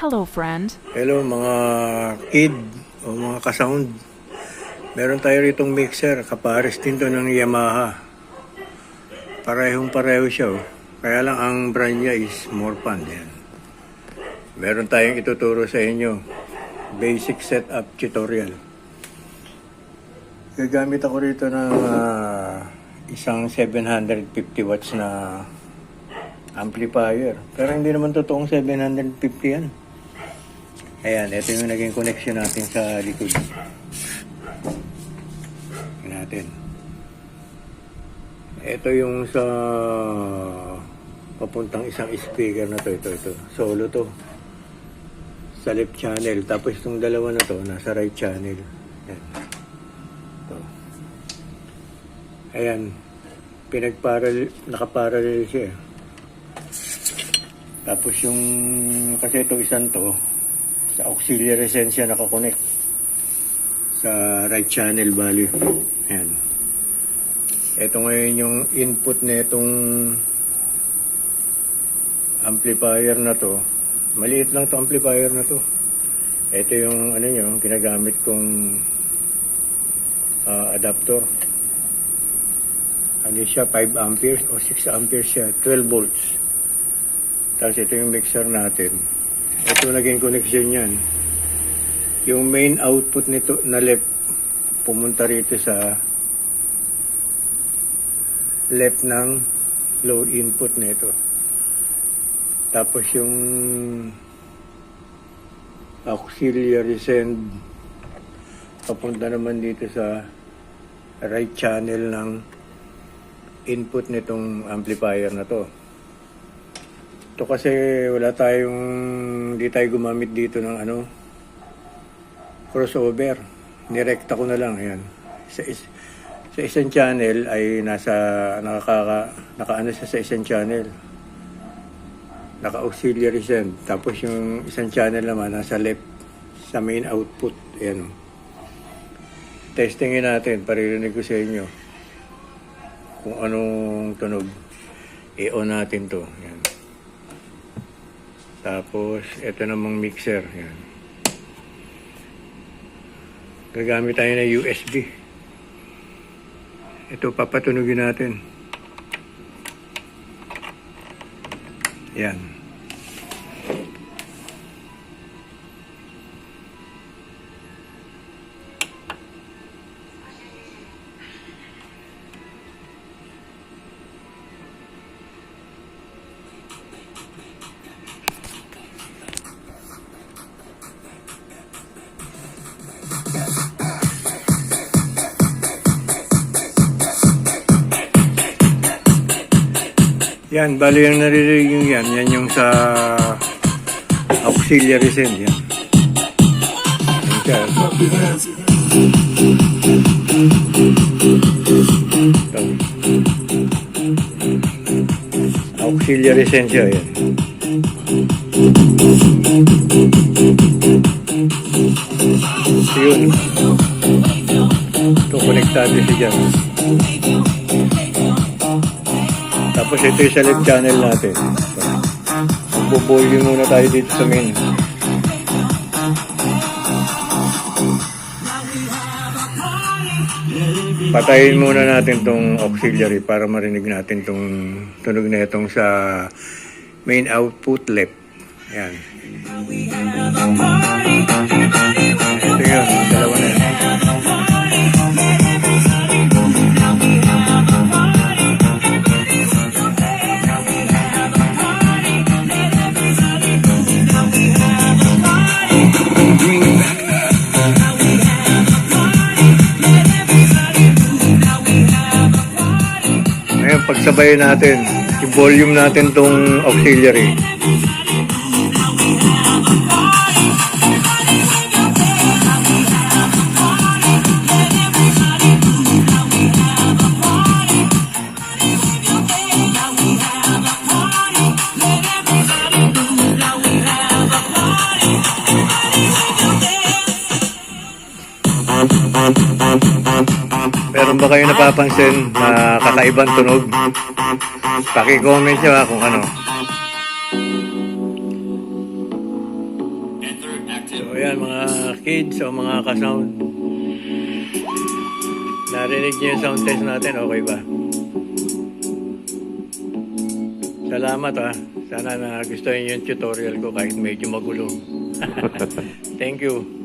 Hello, friend. Hello mga kid o mga kasound. Meron tayo ritong mixer, kapares din to ng Yamaha. Parehong-pareho siya oh. Kaya lang ang brand niya is Morpan. Yan. Meron tayong ituturo sa inyo. Basic setup tutorial. Gagamit ako rito ng isang 750 watts na amplifier. Pero hindi naman totoong 750 yan. Ayan, ito yung naging connection natin sa likod. Natin. Ito yung sa papuntang isang speaker na to. Ito. Solo to. Sa left channel. Tapos itong dalawa na to, nasa right channel. Ayan. Ito. Ayan. Nakaparallel siya. Tapos yung, kasi itong isang to, sa auxiliary sense siya nakakonect sa right channel value. Ayan. Ito ngayon yung input na itong amplifier na to. Maliit lang to amplifier na to. Ito yung ano yung ginagamit kong adapter. Ano siya, 5 amperes o 6 amperes siya, 12 volts. Tapos ito yung mixer natin. Ito naging connection yan. Yung main output nito na left, pumunta rito sa left ng load input nito. Tapos yung auxiliary send, papunta naman dito sa right channel ng input nitong amplifier na to. Ito kasi hindi tayo gumamit dito ng crossover. Nirekta ko na lang, ayan. Sa isang channel ay nakaano siya sa isang channel. Naka-auxiliary send. Tapos yung isang channel naman nasa left sa main output. Ayan. Testingin natin, paririnig ko sa inyo kung anong tunog. I-on natin to. Ayan. Tapos, ito namang mixer. Yan. Gagamit tayo ng USB. Ito, papatunugin natin. Yan. Yan, bali yung naririnig yung yan yung sa auxiliary send yan. Yan siya. Auxiliary send siya yan. So yun. Ito konektado siya dyan. Tapos ito yung sa left channel natin. So, magbo-volume muna tayo dito sa main. Patayin muna natin tong auxiliary para marinig natin tong tunog na itong sa main output left. Ayan. Ito yun, dalawa na yan. Ngayon, pagsabayin natin, i-volume natin tong auxiliary. Meron ba kayo napapansin na kakaibang tunog? Paki-comment nyo kung ano. So ayan mga kids o mga ka-sound. Narinig niyo yung sound test natin, okay ba? Salamat ha. Sana na gusto niyo yung tutorial ko kahit medyo magulo. Thank you.